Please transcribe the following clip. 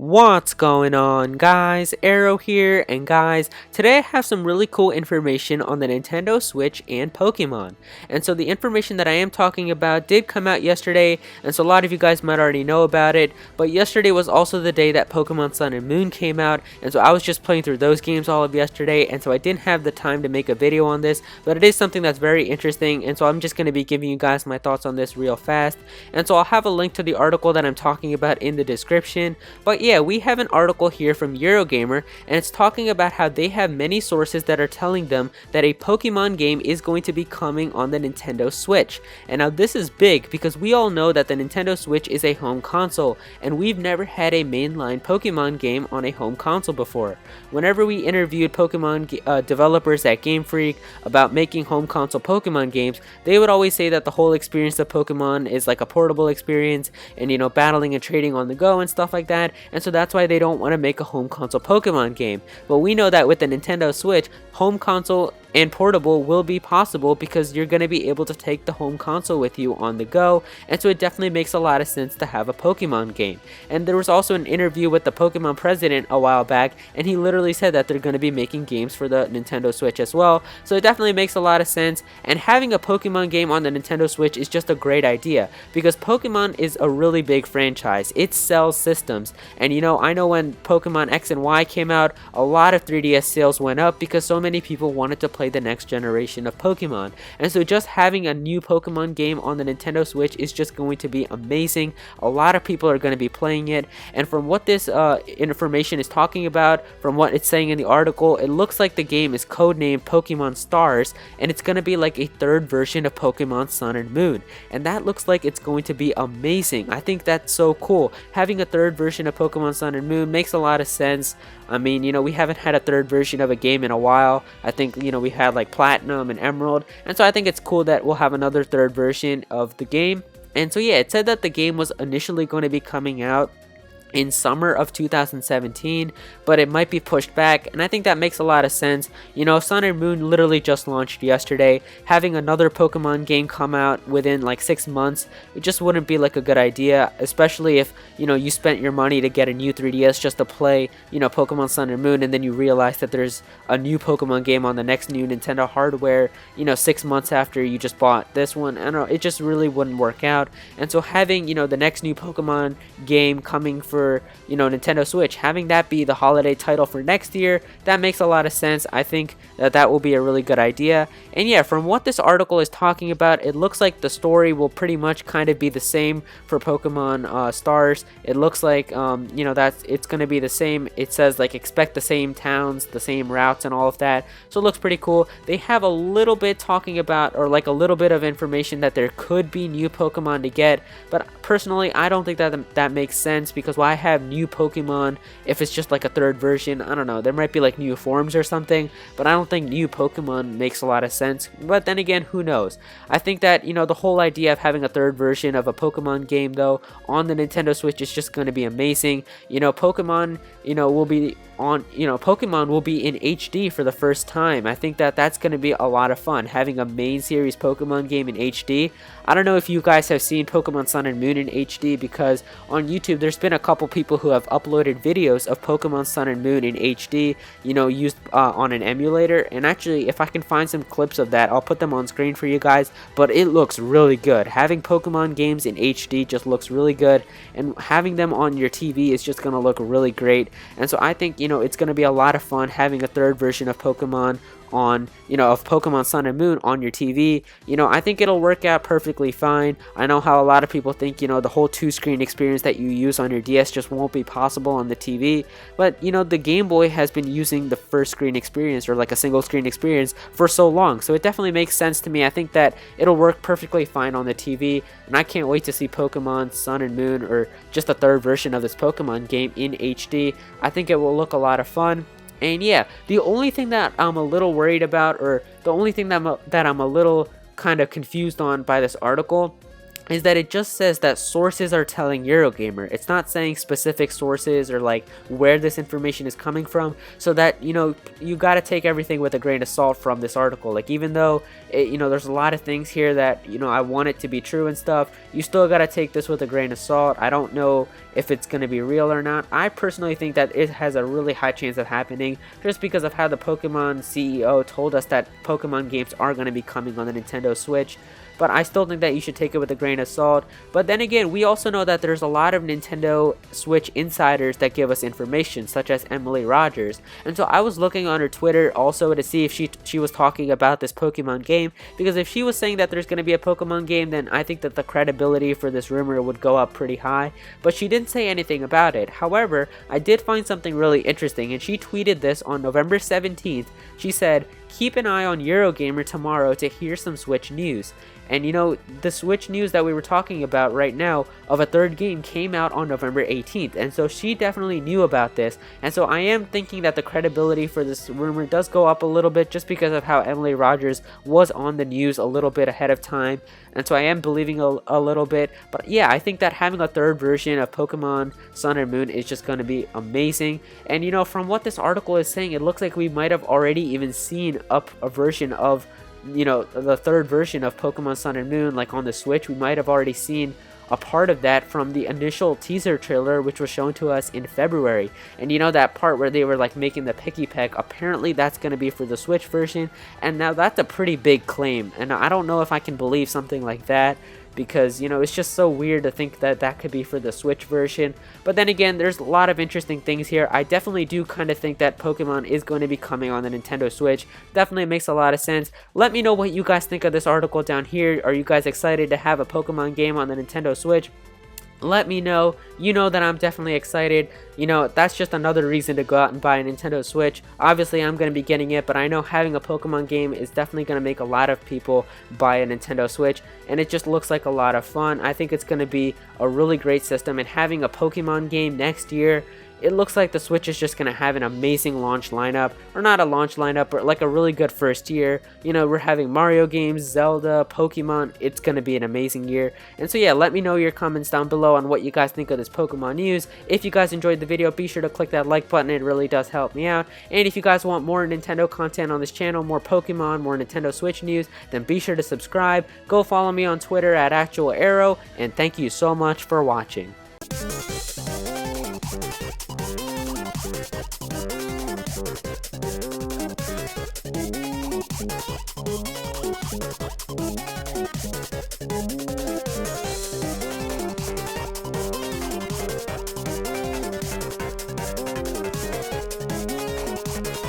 What's going on, guys? Aero here, and guys, today I have some really cool information on the Nintendo Switch and Pokemon. And so the information that I am talking about did come out yesterday, and so a lot of you guys might already know about it, but yesterday was also the day that Pokemon Sun and Moon came out, and so I was just playing through those games all of yesterday, and so I didn't have the time to make a video on this, but it is something that's very interesting, and so I'm just going to be giving you guys my thoughts on this real fast. And so I'll have a link to the article that I'm talking about in the description. But yeah, we have an article here from Eurogamer, and it's talking about how they have many sources that are telling them that a Pokemon game is going to be coming on the Nintendo Switch. And now this is big because we all know that the Nintendo Switch is a home console, and we've never had a mainline Pokemon game on a home console before. Whenever we interviewed Pokemon developers at Game Freak about making home console Pokemon games, they would always say that the whole experience of Pokemon is like a portable experience, and battling and trading on the go and stuff like that, and so that's why they don't want to make a home console Pokemon game. But we know that with the Nintendo Switch, home console and portable will be possible because you're going to be able to take the home console with you on the go, and so it definitely makes a lot of sense to have a Pokemon game. And there was also an interview with the Pokemon president a while back, and he literally said that they're going to be making games for the Nintendo Switch as well, so it definitely makes a lot of sense. And having a Pokemon game on the Nintendo Switch is just a great idea because Pokemon is a really big franchise. It sells systems, and I know when Pokemon X and Y came out, a lot of 3DS sales went up because so many people wanted to play the next generation of Pokemon. And so just having a new Pokemon game on the Nintendo Switch is just going to be amazing. A lot of people are going to be playing it, and from what this information is talking about, from what it's saying in the article, it looks like the game is codenamed Pokemon Stars, and it's going to be like a third version of Pokemon Sun and Moon, and that looks like it's going to be amazing. I think that's so cool. Having a third version of Pokemon Sun and Moon makes a lot of sense. I mean, we haven't had a third version of a game in a while. I think, we had like Platinum and Emerald, and so I think it's cool that we'll have another third version of the game. And so yeah, it said that the game was initially going to be coming out in summer of 2017, but it might be pushed back, and I think that makes a lot of sense. Sun and Moon literally just launched yesterday. Having another Pokemon game come out within like 6 months, it just wouldn't be like a good idea, especially if you spent your money to get a new 3DS just to play Pokemon Sun and Moon, and then you realize that there's a new Pokemon game on the next new Nintendo hardware 6 months after you just bought this one. I don't know, it just really wouldn't work out. And so having the next new Pokemon game coming for Nintendo Switch, having that be the holiday title for next year, that makes a lot of sense. I think that will be a really good idea. And yeah, from what this article is talking about, it looks like the story will pretty much kind of be the same for Pokemon Stars. It looks like that's it's going to be the same. It says like expect the same towns, the same routes, and all of that, so it looks pretty cool. They have a little bit talking about, or like a little bit of information that there could be new Pokemon to get, but personally I don't think that makes sense, because why have new Pokemon if it's just like a third version? I don't know, there might be like new forms or something, but I don't think new Pokemon makes a lot of sense. But then again, who knows? I think that the whole idea of having a third version of a Pokemon game though on the Nintendo Switch is just going to be amazing. Pokemon will be on Pokemon will be in HD for the first time. I think that that's going to be a lot of fun, having a main series Pokemon game in HD. I don't know if you guys have seen Pokemon Sun and Moon in HD, because on YouTube there's been a couple people who have uploaded videos of Pokemon Sun and Moon in HD, used on an emulator. And actually, if I can find some clips of that, I'll put them on screen for you guys, but it looks really good. Having Pokemon games in HD just looks really good, and having them on your TV is just going to look really great. And so I think it's going to be a lot of fun having a third version of Pokemon on of Pokemon Sun and Moon on your TV. I think it'll work out perfectly fine. I know how a lot of people think the whole two-screen experience that you use on your DS just won't be possible on the TV, but the Game Boy has been using the first screen experience, or like a single screen experience, for so long, so it definitely makes sense to me. I think that it'll work perfectly fine on the TV, and I can't wait to see Pokemon Sun and Moon, or just a third version of this Pokemon game in HD. I think it will look a lot of fun. And yeah, the only thing that I'm a little worried about, or the only thing that I'm a little kind of confused on by this article, is that it just says that sources are telling Eurogamer. It's not saying specific sources or like where this information is coming from, so that, you know, you got to take everything with a grain of salt from this article. Like, even though it, you know, there's a lot of things here that, you know, I want it to be true and stuff, you still got to take this with a grain of salt. I don't know if it's going to be real or not. I personally think that it has a really high chance of happening, just because of how the Pokemon CEO told us that Pokemon games are going to be coming on the Nintendo Switch. But I still think that you should take it with a grain of salt. But then again, we also know that there's a lot of Nintendo Switch insiders that give us information, such as Emily Rogers. And so I was looking on her Twitter also to see if she was talking about this Pokemon game, because if she was saying that there's going to be a Pokemon game, then I think that the credibility for this rumor would go up pretty high. But she didn't say anything about it. However, I did find something really interesting, and she tweeted this on November 17th. She said, "Keep an eye on Eurogamer tomorrow to hear some Switch news." And you know, the Switch news that we were talking about right now of a third game came out on November 18th. And so she definitely knew about this. And so I am thinking that the credibility for this rumor does go up a little bit, just because of how Emily Rogers was on the news a little bit ahead of time. And so I am believing a little bit. But yeah, I think that having a third version of Pokemon Sun and Moon is just going to be amazing. And you know, from what this article is saying, it looks like we might have already even seen up a version of, you know, the third version of Pokemon Sun and Moon, like on the Switch. We might have already seen a part of that from the initial teaser trailer, which was shown to us in February. And you know, that part where they were like making the Picky Peck, apparently that's going to be for the Switch version. And now that's a pretty big claim, and I don't know if I can believe something like that, because, you know, it's just so weird to think that that could be for the Switch version. But then again, there's a lot of interesting things here. I definitely do kind of think that Pokemon is going to be coming on the Nintendo Switch. Definitely makes a lot of sense. Let me know what you guys think of this article down here. Are you guys excited to have a Pokemon game on the Nintendo Switch? Let me know. You know that I'm definitely excited. You know, that's just another reason to go out and buy a Nintendo Switch. Obviously, I'm going to be getting it, but I know having a Pokemon game is definitely going to make a lot of people buy a Nintendo Switch, and it just looks like a lot of fun. I think it's going to be a really great system, and having a Pokemon game next year, it looks like the Switch is just going to have an amazing launch lineup, or not a launch lineup, but like a really good first year. You know, we're having Mario games, Zelda, Pokemon. It's going to be an amazing year. And so yeah, let me know your comments down below on what you guys think of this Pokemon news. If you guys enjoyed the video, be sure to click that like button. It really does help me out. And if you guys want more Nintendo content on this channel, more Pokemon, more Nintendo Switch news, then be sure to subscribe. Go follow me on Twitter at @ActualAero, and thank you so much for watching.